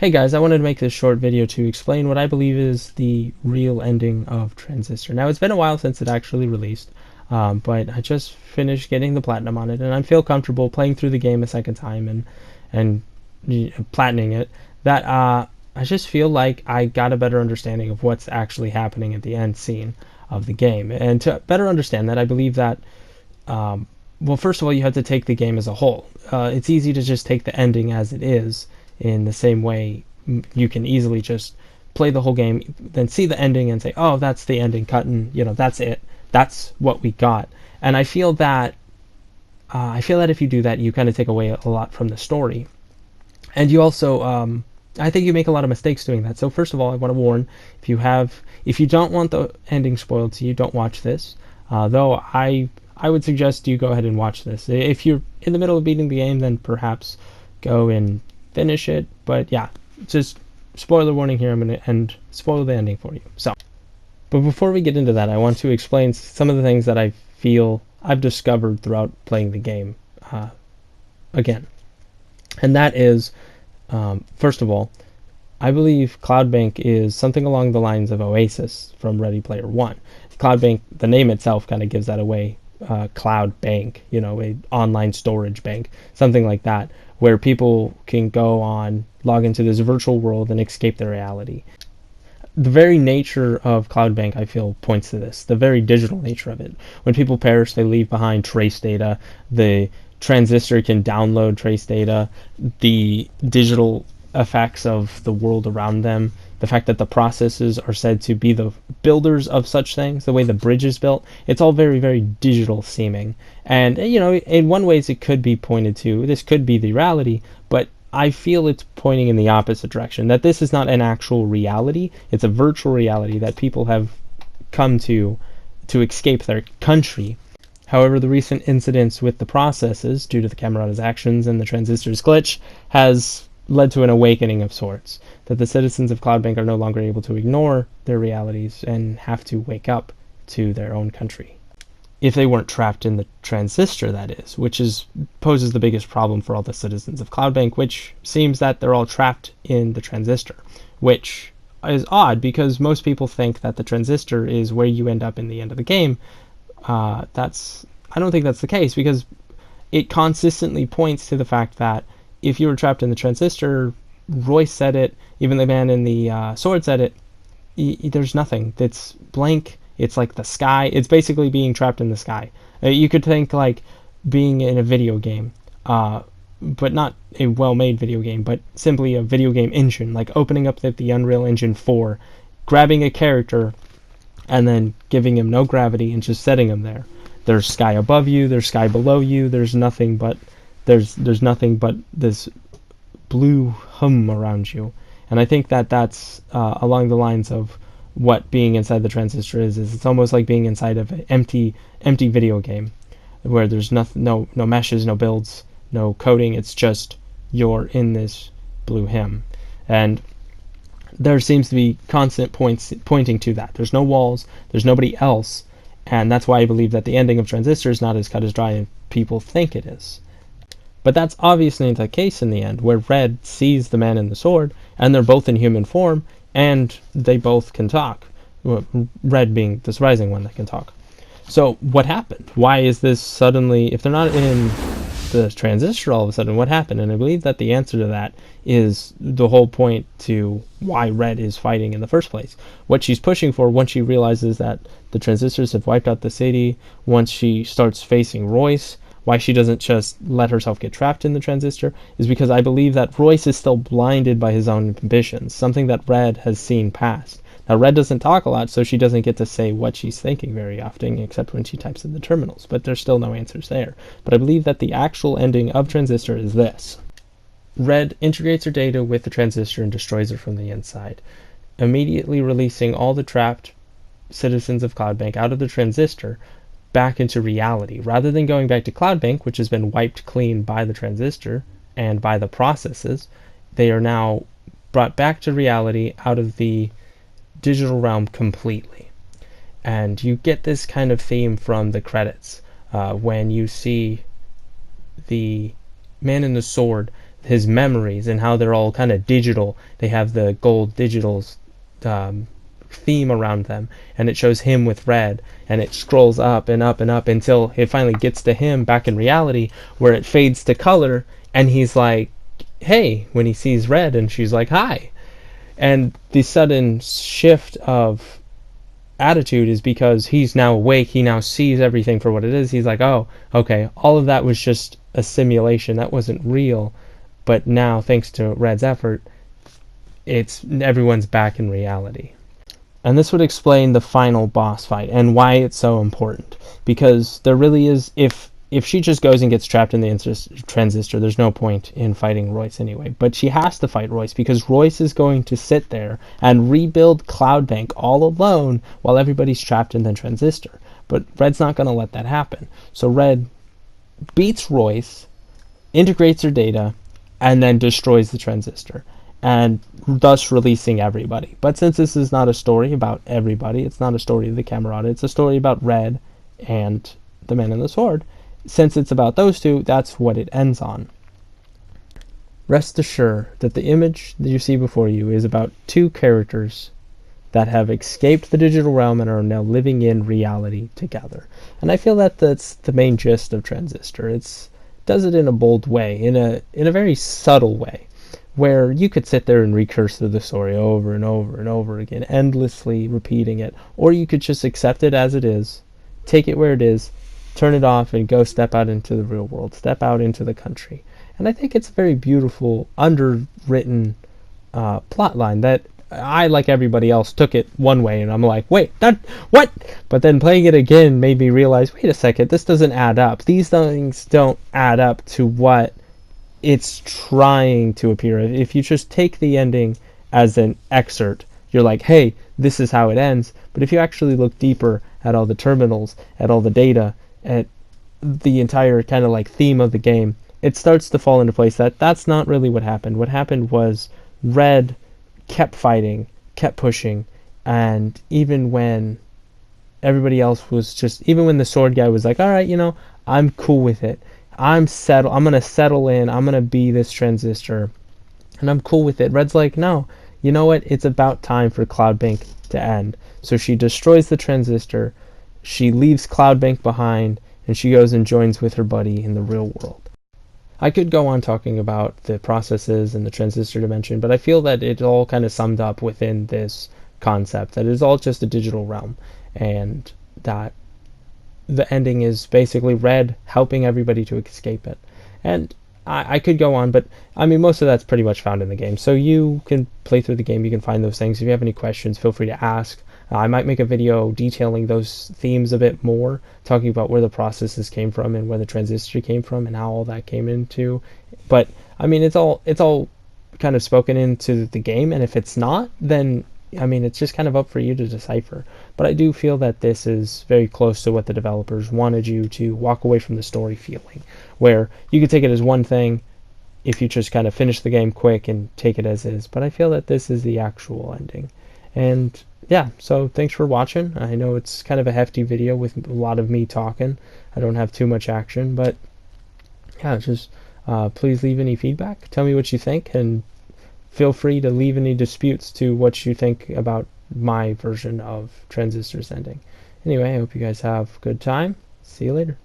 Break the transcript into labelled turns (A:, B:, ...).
A: Hey guys, I wanted to make this short video to explain what I believe is the real ending of Transistor. Now, it's been a while since it actually released, but I just finished getting the platinum on it, and I feel comfortable playing through the game a second time and platining it. That I just feel like I got a better understanding of what's actually happening at the end scene of the game. And to better understand that, I believe that well, first of all, you have to take the game as a whole. It's easy to just take the ending as it is, in the same way you can easily just play the whole game, then see the ending and say, oh, that's the ending, cut, and that's it. That's what we got. And I feel that if you do that, you kind of take away a lot from the story. And you also, I think you make a lot of mistakes doing that. So first of all, I want to warn, if you don't want the ending spoiled to you, don't watch this. Though I would suggest you go ahead and watch this. If you're in the middle of beating the game, then perhaps go and finish it. But yeah, just spoiler warning here. I'm going to spoil the ending for you. But before we get into that, I want to explain some of the things that I feel I've discovered throughout playing the game again. And that is, first of all, I believe Cloudbank is something along the lines of Oasis from Ready Player One. Cloudbank, the name itself kind of gives that away. Cloud bank, a online storage bank, something like that, where people can log into this virtual world and escape their reality. The very nature of Cloudbank, I feel, points to this, the very digital nature of it. When people perish, they leave behind trace data. The Transistor can download trace data, the digital effects of the world around them, the fact that the processes are said to be the builders of such things, the way the bridge is built, it's all very, very digital seeming. And, in one ways it could be pointed to, this could be the reality, but I feel it's pointing in the opposite direction, that this is not an actual reality, it's a virtual reality that people have come to escape their country. However, the recent incidents with the processes, due to the Camerata's actions and the Transistor's glitch, has led to an awakening of sorts, that the citizens of Cloudbank are no longer able to ignore their realities and have to wake up to their own country. If they weren't trapped in the Transistor, that is, which poses the biggest problem for all the citizens of Cloudbank, which seems that they're all trapped in the Transistor, which is odd because most people think that the Transistor is where you end up in the end of the game. I don't think that's the case, because it consistently points to the fact that if you were trapped in the Transistor, Royce said it, even the man in the sword said it, there's nothing. It's blank. It's like the sky. It's basically being trapped in the sky. You could think like being in a video game, but not a well-made video game, but simply a video game engine, like opening up the Unreal Engine 4, grabbing a character, and then giving him no gravity and just setting him there. There's sky above you, there's sky below you, there's nothing but this blue hum around you. And I think that that's along the lines of what being inside the Transistor is it's almost like being inside of an empty video game, where there's nothing, no meshes, no builds, no coding. It's just you're in this blue hum. And there seems to be constant pointing to that. There's no walls, there's nobody else, and that's why I believe that the ending of Transistor is not as cut as dry as people think it is. But that's obviously the case in the end, where Red sees the man in the sword, and they're both in human form, and they both can talk. Red being the surprising one that can talk. So what happened? Why is this suddenly, if they're not in the Transistor all of a sudden, what happened? And I believe that the answer to that is the whole point to why Red is fighting in the first place. What she's pushing for, once she realizes that the Transistors have wiped out the city, once she starts facing Royce, why she doesn't just let herself get trapped in the Transistor, is because I believe that Royce is still blinded by his own ambitions, something that Red has seen past. Now, Red doesn't talk a lot, so she doesn't get to say what she's thinking very often, except when she types in the terminals, but there's still no answers there. But I believe that the actual ending of Transistor is this. Red integrates her data with the Transistor and destroys her from the inside, immediately releasing all the trapped citizens of Cloudbank out of the Transistor back into reality. Rather than going back to Cloudbank, which has been wiped clean by the Transistor and by the processes, they are now brought back to reality out of the digital realm completely. And you get this kind of theme from the credits when you see the man in the sword his memories and how they're all kind of digital. They have the gold digital theme around them, and it shows him with red, and it scrolls up and up and up until it finally gets to him back in reality, where it fades to color, and he's like, hey, when he sees red, and she's like, hi. And the sudden shift of attitude is because he's now awake, he now sees everything for what it is. He's like, oh, okay, all of that was just a simulation, that wasn't real. But now, thanks to Red's effort, everyone's back in reality. And this would explain the final boss fight and why it's so important. Because there really is, if she just goes and gets trapped in the transistor, there's no point in fighting Royce anyway. But she has to fight Royce because Royce is going to sit there and rebuild Cloudbank all alone while everybody's trapped in the transistor. But Red's not going to let that happen. So Red beats Royce, integrates her data, and then destroys the transistor, and thus releasing everybody. But since this is not a story about everybody, it's not a story of the Camerata, it's a story about Red and the Man and the Sword. Since it's about those two, that's what it ends on. Rest assured that the image that you see before you is about two characters that have escaped the digital realm and are now living in reality together. And I feel that that's the main gist of Transistor. It does it in a bold way, in a very subtle way, where you could sit there and recurse through the story over and over and over again, endlessly repeating it, or you could just accept it as it is, take it where it is, turn it off, and go step out into the real world, step out into the country. And I think it's a very beautiful, underwritten plot line that I, like everybody else, took it one way, and I'm like, wait, what? But then playing it again made me realize, wait a second, this doesn't add up. These things don't add up to what it's trying to appear. If you just take the ending as an excerpt, you're like, hey, this is how it ends. But if you actually look deeper at all the terminals, at all the data, at the entire kind of like theme of the game, it starts to fall into place that that's not really what happened. What happened was Red kept fighting, kept pushing, and even when everybody else was just, even when the sword guy was like, all right, I'm cool with it, I'm gonna settle in, I'm gonna be this transistor, and I'm cool with it, Red's like, no, you know what, it's about time for Cloudbank to end. So she destroys the transistor, she leaves Cloudbank behind, and she goes and joins with her buddy in the real world. I could go on talking about the processes and the transistor dimension, but I feel that it all kind of summed up within this concept, that it is all just a digital realm, and that the ending is basically Red helping everybody to escape it. And I could go on, but I mean, most of that's pretty much found in the game. So you can play through the game, you can find those things. If you have any questions, feel free to ask. I might make a video detailing those themes a bit more, talking about where the processes came from and where the transistor came from and how all that came into. But I mean, it's all kind of spoken into the game, and if it's not, then I mean, it's just kind of up for you to decipher. But I do feel that this is very close to what the developers wanted you to walk away from the story feeling, where you could take it as one thing if you just kind of finish the game quick and take it as is. But I feel that this is the actual ending. And yeah, so thanks for watching. I know it's kind of a hefty video with a lot of me talking. I don't have too much action, but yeah, just please leave any feedback. Tell me what you think, and feel free to leave any disputes to what you think about my version of Transistor's ending. Anyway, I hope you guys have a good time. See you later.